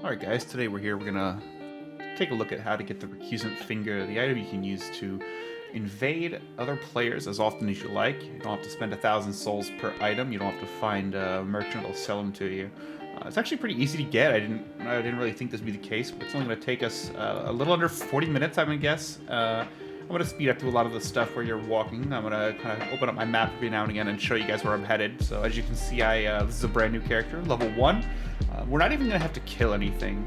Alright guys, today we're here, we're gonna take a look at how to get the recusant finger, the item you can use to invade other players as often as you like. You don't have to spend 1,000 souls per item, you don't have to find a merchant that'll sell them to you. It's actually pretty easy to get. I didn't really think this would be the case, but it's only going to take us a little under 40 minutes, I'm going to guess. I'm going to speed up to a lot of the stuff where you're walking. I'm going to kind of open up my map every now and again and show you guys where I'm headed. So as you can see, this is a brand new character, level 1. We're not even going to have to kill anything.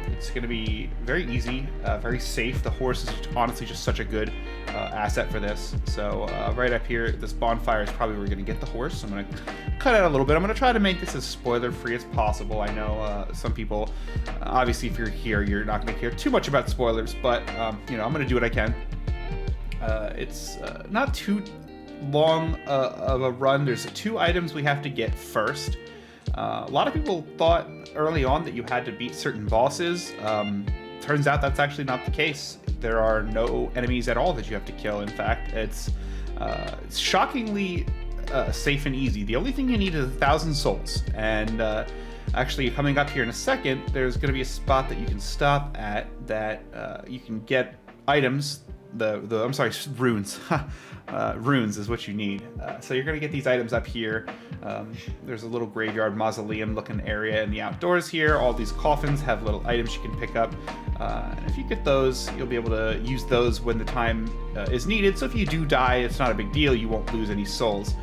It's going to be very easy, very safe. The horse is honestly just such a good asset for this. So right up here, this bonfire is probably where we're going to get the horse. I'm going to cut out a little bit. I'm going to try to make this as spoiler-free as possible. I know some people, obviously if you're here, you're not going to care too much about spoilers, but you know, I'm going to do what I can. It's not too long of a run. There's 2 items we have to get first. A lot of people thought early on that you had to beat certain bosses. Turns out that's actually not the case. There are no enemies at all that you have to kill. In fact, it's shockingly safe and easy. The only thing you need is 1,000 souls. And actually, coming up here in a second, there's going to be a spot that you can stop at that you can get items. I'm sorry, runes. Runes is what you need. So you're going to get these items up here. There's a little graveyard mausoleum looking area in the outdoors here. All these coffins have little items you can pick up. And if you get those, you'll be able to use those when the time is needed. So if you do die, it's not a big deal. You won't lose any souls.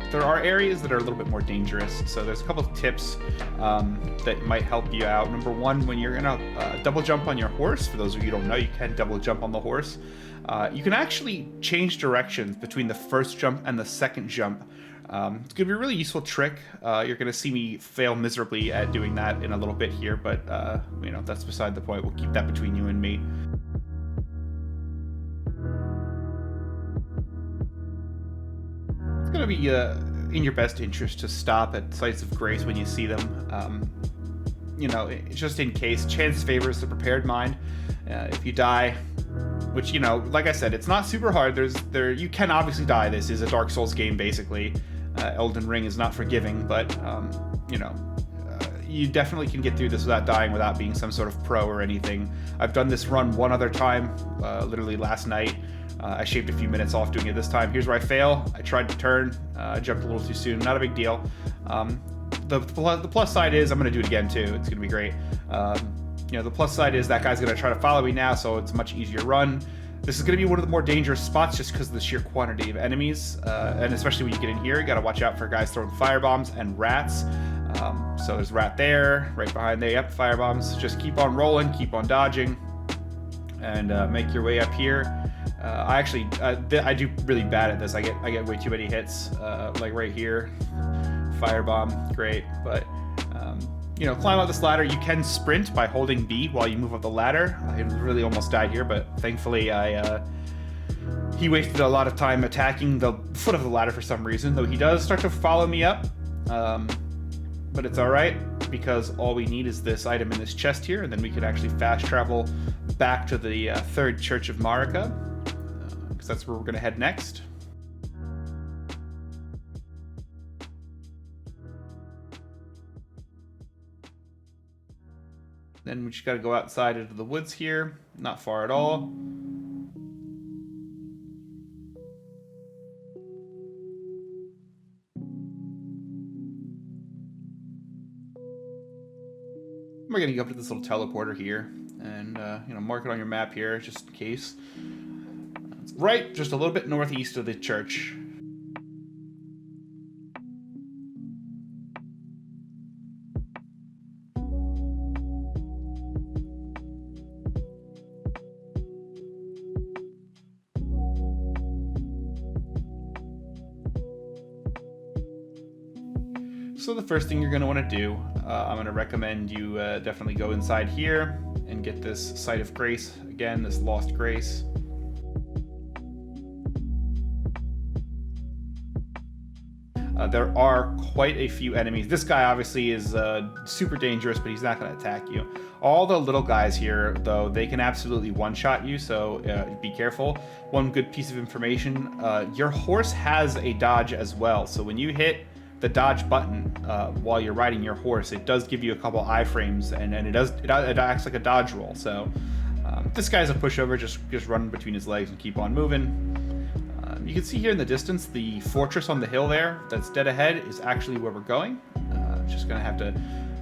There are areas that are a little bit more dangerous, so there's a couple of tips that might help you out. Number 1, when you're gonna double jump on your horse, for those of you who don't know, you can double jump on the horse. You can actually change directions between the first jump and the second jump. It's gonna be a really useful trick. You're gonna see me fail miserably at doing that in a little bit here, but you know, that's beside the point. We'll keep that between you and me. It's going to be in your best interest to stop at sites of grace when you see them. You know, just in case. Chance favors the prepared mind. If you die, which, you know, like I said, it's not super hard. You can obviously die. This is a Dark Souls game, basically. Elden Ring is not forgiving, but, you know, you definitely can get through this without dying, without being some sort of pro or anything. I've done this run one other time, literally last night. I shaved a few minutes off doing it this time. Here's where I fail. I tried to turn, jumped a little too soon. Not a big deal. The plus side is I'm going to do it again too. It's going to be great. You know, the plus side is that guy's going to try to follow me now, so it's a much easier run. This is going to be one of the more dangerous spots just because of the sheer quantity of enemies, and especially when you get in here, you got to watch out for guys throwing firebombs and rats. So there's a rat there, right behind there. Yep, firebombs. Just keep on rolling, keep on dodging, and make your way up here. I do really bad at this. I get way too many hits, like right here. Firebomb, great. But, you know, climb up this ladder. You can sprint by holding B while you move up the ladder. I really almost died here, but thankfully he wasted a lot of time attacking the foot of the ladder for some reason, though he does start to follow me up. But it's alright, because all we need is this item in this chest here, and then we can actually fast travel back to the third Church of Marika, because that's where we're going to head next. Then we just got to go outside into the woods here, not far at all. We're going to go up to this little teleporter here and, you know, mark it on your map here just in case. It's right just a little bit northeast of the church. So the first thing you're going to want to do, I'm going to recommend you definitely go inside here and get this Site of Grace, again, this Lost Grace. There are quite a few enemies. This guy obviously is super dangerous, but he's not going to attack you. All the little guys here, though, they can absolutely one-shot you, so be careful. One good piece of information, your horse has a dodge as well, so when you hit the dodge button while you're riding your horse, it does give you a couple iframes, and it acts like a dodge roll. So this guy's a pushover, just run between his legs and keep on moving. You can see here in the distance, the fortress on the hill there that's dead ahead is actually where we're going. Just gonna have to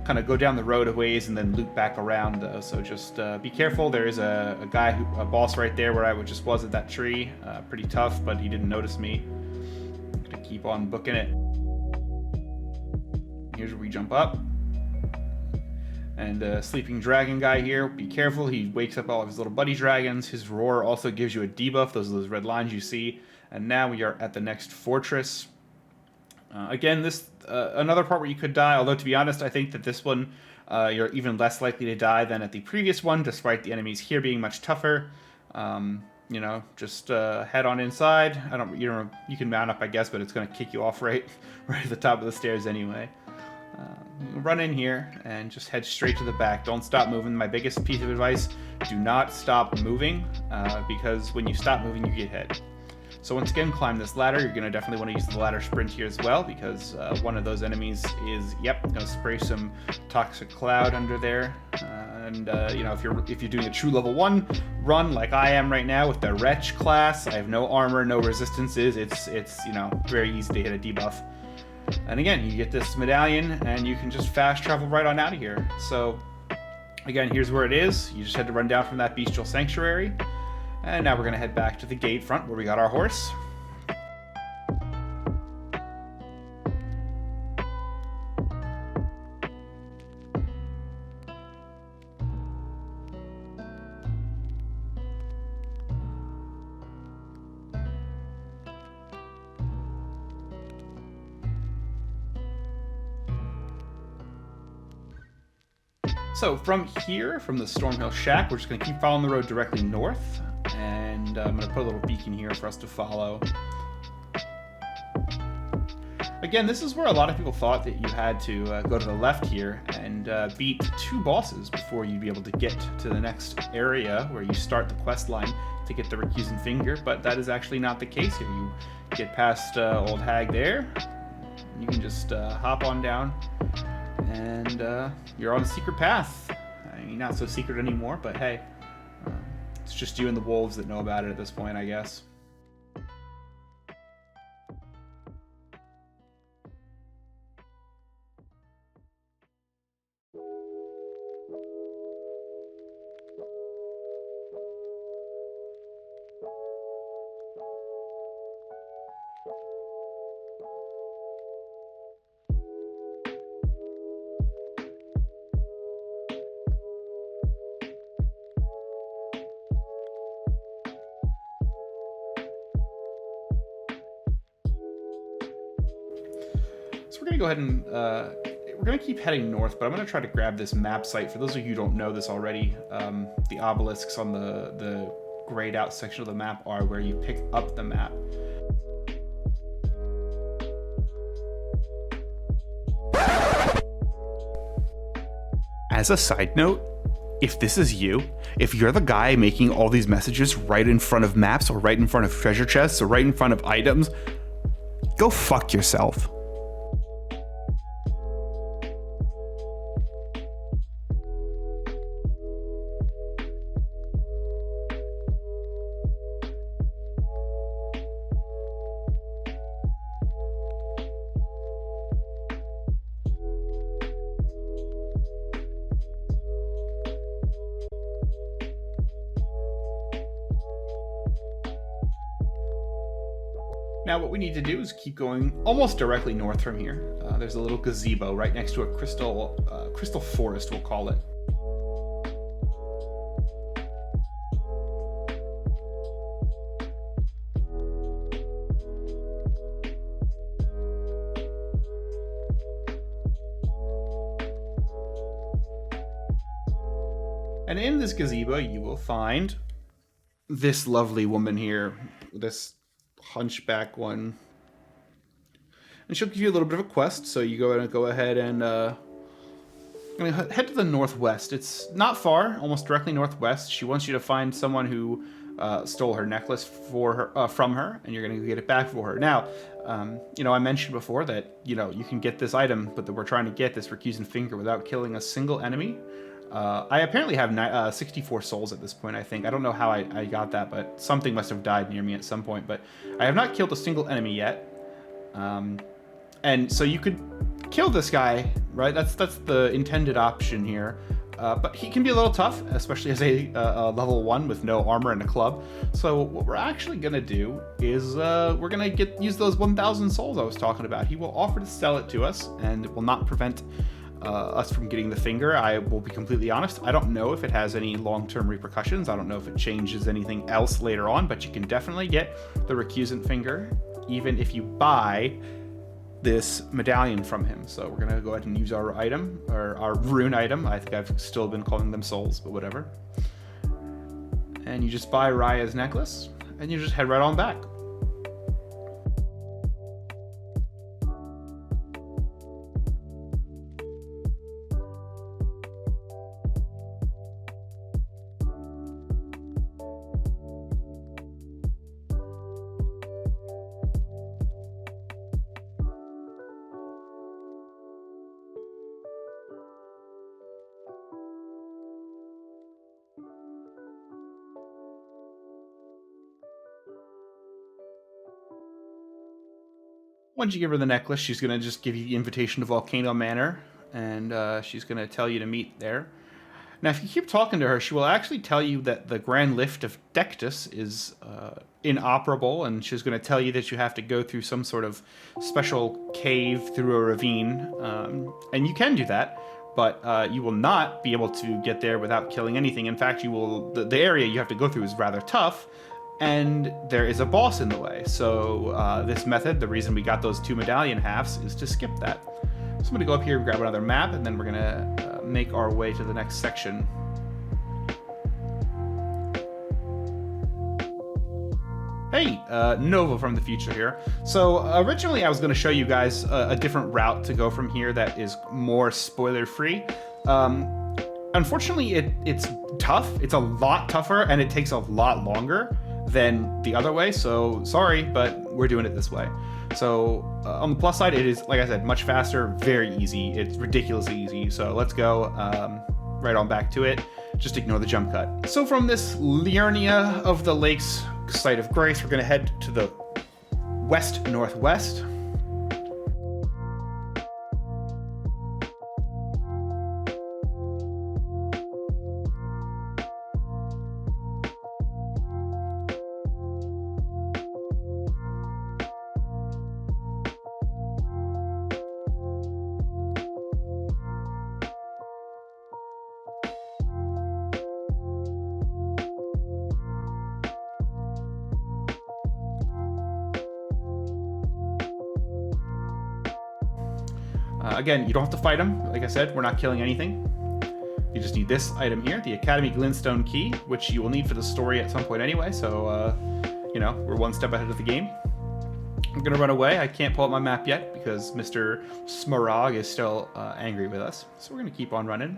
kind of go down the road a ways and then loop back around, though. So just be careful. There is a boss right there where I just was at that tree. Pretty tough, but he didn't notice me. Gonna keep on booking it. Here's where we jump up. And sleeping dragon guy here, be careful. He wakes up all of his little buddy dragons. His roar also gives you a debuff. Those are those red lines you see. And now we are at the next fortress. Again, this another part where you could die, although to be honest, I think that this one you're even less likely to die than at the previous one, despite the enemies here being much tougher. You know, just head on inside. You can mount up, I guess, but it's going to kick you off right at the top of the stairs anyway. Run in here and just head straight to the back. Don't stop moving. My biggest piece of advice, do not stop moving, because when you stop moving, you get hit. So once again, climb this ladder. You're going to definitely want to use the ladder sprint here as well, because one of those enemies is, going to spray some toxic cloud under there. You know, if you're doing a true level 1 run like I am right now with the Wretch class, I have no armor, no resistances. It's you know, very easy to hit a debuff. And again, you get this medallion, and you can just fast travel right on out of here. So, again, here's where it is. You just had to run down from that bestial sanctuary. And now we're going to head back to the gate front where we got our horse. So from here, from the Stormhill Shack, we're just going to keep following the road directly north. And I'm going to put a little beacon here for us to follow. Again, this is where a lot of people thought that you had to go to the left here and beat 2 bosses before you'd be able to get to the next area where you start the quest line to get the Recusant Finger, but that is actually not the case here. You get past Old Hag there, you can just hop on down, and you're on a secret path. I mean, not so secret anymore, but hey, it's just you and the wolves that know about it at this point, I guess. So we're going to go ahead and, we're going to keep heading north, but I'm going to try to grab this map site. For those of you who don't know this already, the obelisks on the grayed out section of the map are where you pick up the map. As a side note, if this is you, if you're the guy making all these messages right in front of maps or right in front of treasure chests or right in front of items, go fuck yourself. Now what we need to do is keep going almost directly north from here. There's a little gazebo right next to a crystal forest, we'll call it. And in this gazebo, you will find this lovely woman here, this hunchback one. And she'll give you a little bit of a quest, so you go ahead and head to the northwest. It's not far, almost directly northwest. She wants you to find someone who stole her necklace from her, and you're going to get it back for her. Now, I mentioned before that, you can get this item, but that we're trying to get this Recusant Finger without killing a single enemy. I apparently have 64 souls at this point, I think. I don't know how I got that, but something must have died near me at some point. But I have not killed a single enemy yet. And so you could kill this guy, right? That's the intended option here. But he can be a little tough, especially as a level 1 with no armor and a club. So what we're actually going to do is we're going to use those 1,000 souls I was talking about. He will offer to sell it to us, and it will not prevent us from getting the finger. I will be completely honest. I don't know if it has any long-term repercussions. I don't know if it changes anything else later on, but you can definitely get the Recusant Finger, even if you buy this medallion from him. So we're gonna go ahead and use our item, or our rune item. I think I've still been calling them souls, but whatever. And you just buy Raya's necklace, and you just head right on back. Once you give her the necklace, she's going to just give you the invitation to Volcano Manor, and she's going to tell you to meet there. Now, if you keep talking to her, she will actually tell you that the Grand Lift of Dectus is inoperable, and she's going to tell you that you have to go through some sort of special cave through a ravine, and you can do that, but you will not be able to get there without killing anything. In fact, the area you have to go through is rather tough, and there is a boss in the way. So this method, the reason we got those 2 medallion halves, is to skip that. So I'm going to go up here and grab another map, and then we're going to make our way to the next section. Hey, Nova from the future here. So originally I was going to show you guys a different route to go from here that is more spoiler-free. Unfortunately, it's tough. It's a lot tougher, and it takes a lot longer than the other way, so sorry, but we're doing it this way. So on the plus side, it is, like I said, much faster, very easy. It's ridiculously easy. So let's go right on back to it. Just ignore the jump cut. So from this Liurnia of the Lakes site of grace, we're going to head to the west-northwest. Again, you don't have to fight them. Like I said, we're not killing anything. You just need this item here, the Academy Glintstone Key, which you will need for the story at some point anyway, so, we're one step ahead of the game. I'm gonna run away. I can't pull up my map yet because Mr. Smaragd is still angry with us. So we're gonna keep on running.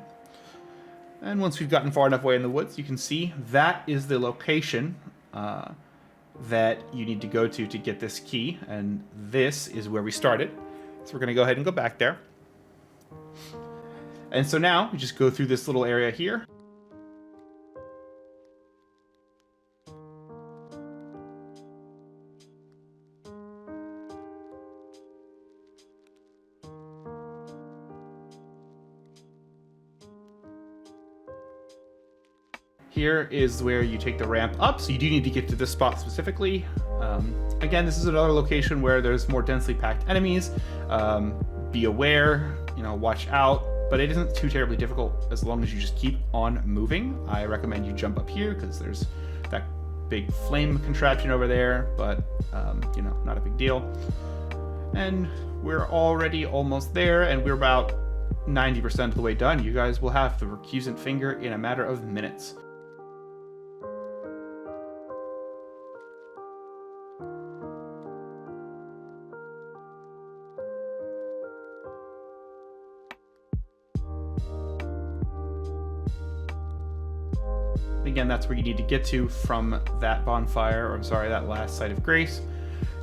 And once we've gotten far enough away in the woods, you can see that is the location that you need to go to get this key, and this is where we started. So we're going to go ahead and go back there. And so now we just go through this little area here. Here is where you take the ramp up, so you do need to get to this spot specifically. Again, this is another location where there's more densely packed enemies. Be aware, watch out, but it isn't too terribly difficult as long as you just keep on moving. I recommend you jump up here because there's that big flame contraption over there, but not a big deal. And we're already almost there, and we're about 90% of the way done, you guys will have the recusant finger in a matter of minutes. Again, that's where you need to get to from that bonfire, or I'm sorry, that last site of grace.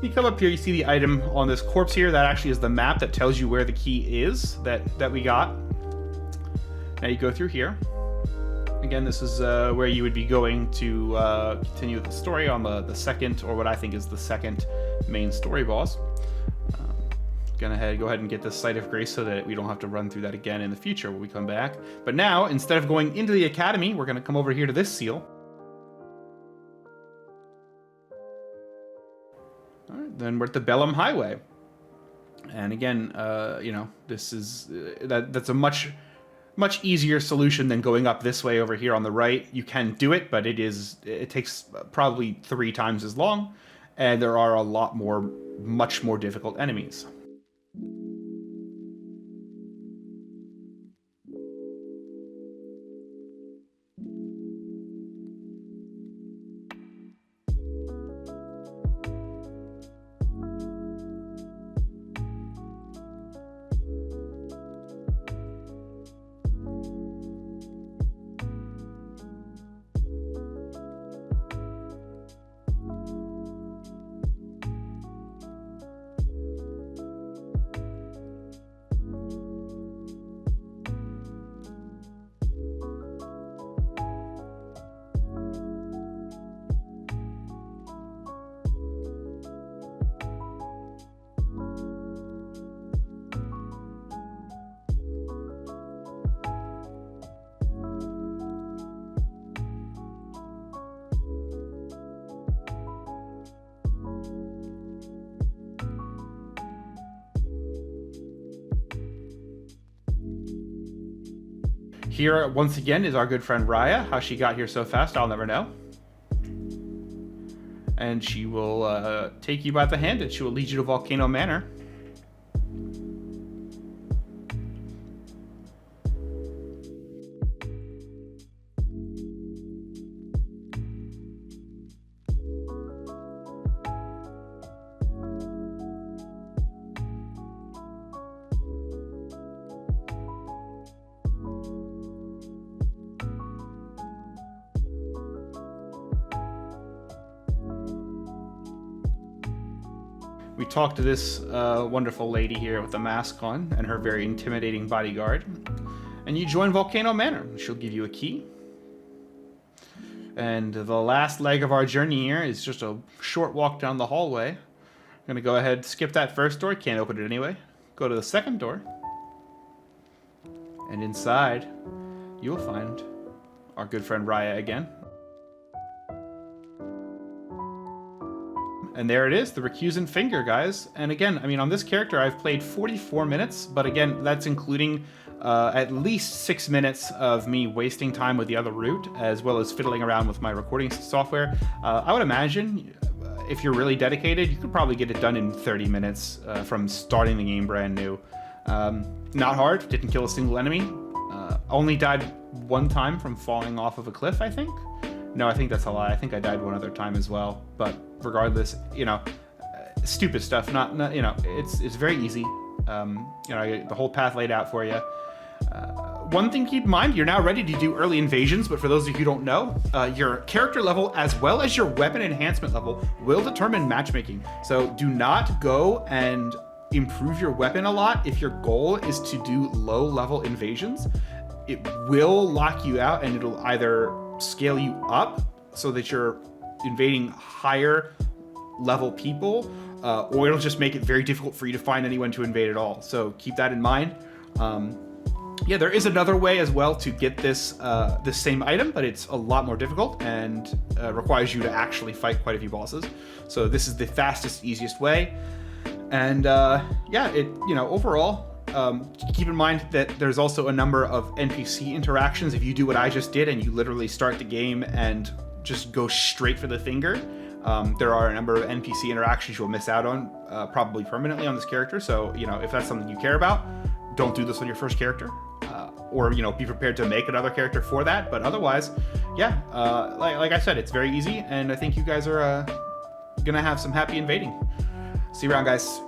You come up here, you see the item on this corpse here. That actually is the map that tells you where the key is that we got. Now you go through here. Again, this is where you would be going to continue the story on the second, or what I think is the second main story boss. Go ahead and get this site of grace so that we don't have to run through that again in the future when we come back. But now, instead of going into the academy, we're going to come over here to this seal. All right, then we're at the Bellum Highway. And again, you know, this is that's a much easier solution than going up this way over here on the right. You can do it, but it takes probably 3 times as long, and there are much more difficult enemies. Here, once again, is our good friend Raya. How she got here so fast, I'll never know. And she will take you by the hand, and she will lead you to Volcano Manor. We talk to this wonderful lady here with the mask on and her very intimidating bodyguard. And you join Volcano Manor. She'll give you a key. And the last leg of our journey here is just a short walk down the hallway. I'm going to go ahead, skip that first door. Can't open it anyway. Go to the second door. And inside, you'll find our good friend Raya again. And there it is, the recusant finger, guys. And again, I mean, on this character, I've played 44 minutes, but again, that's including at least 6 minutes of me wasting time with the other route, as well as fiddling around with my recording software. I would imagine, if you're really dedicated, you could probably get it done in 30 minutes from starting the game brand new. Not hard, didn't kill a single enemy. Only died 1 time from falling off of a cliff, I think. No, I think that's a lie. I think I died 1 other time as well. But regardless, you know, stupid stuff. Not you know, it's very easy. You know, the whole path laid out for you. One thing to keep in mind, you're now ready to do early invasions, but for those of you who don't know, your character level as well as your weapon enhancement level will determine matchmaking. So do not go and improve your weapon a lot if your goal is to do low-level invasions. It will lock you out, and it'll either scale you up so that you're invading higher level people, or it'll just make it very difficult for you to find anyone to invade at all. So keep that in mind. Yeah, there is another way as well to get this same item, but it's a lot more difficult and requires you to actually fight quite a few bosses. So this is the fastest, easiest way. And yeah, you know, overall, keep in mind that there's also a number of NPC interactions. If you do what I just did and you literally start the game and just go straight for the finger, there are a number of NPC interactions you'll miss out on, probably permanently on this character. So, you know, if that's something you care about, don't do this on your first character, or be prepared to make another character for that. But otherwise, yeah, like I said, it's very easy, and I think you guys are gonna have some happy invading. See you around, guys.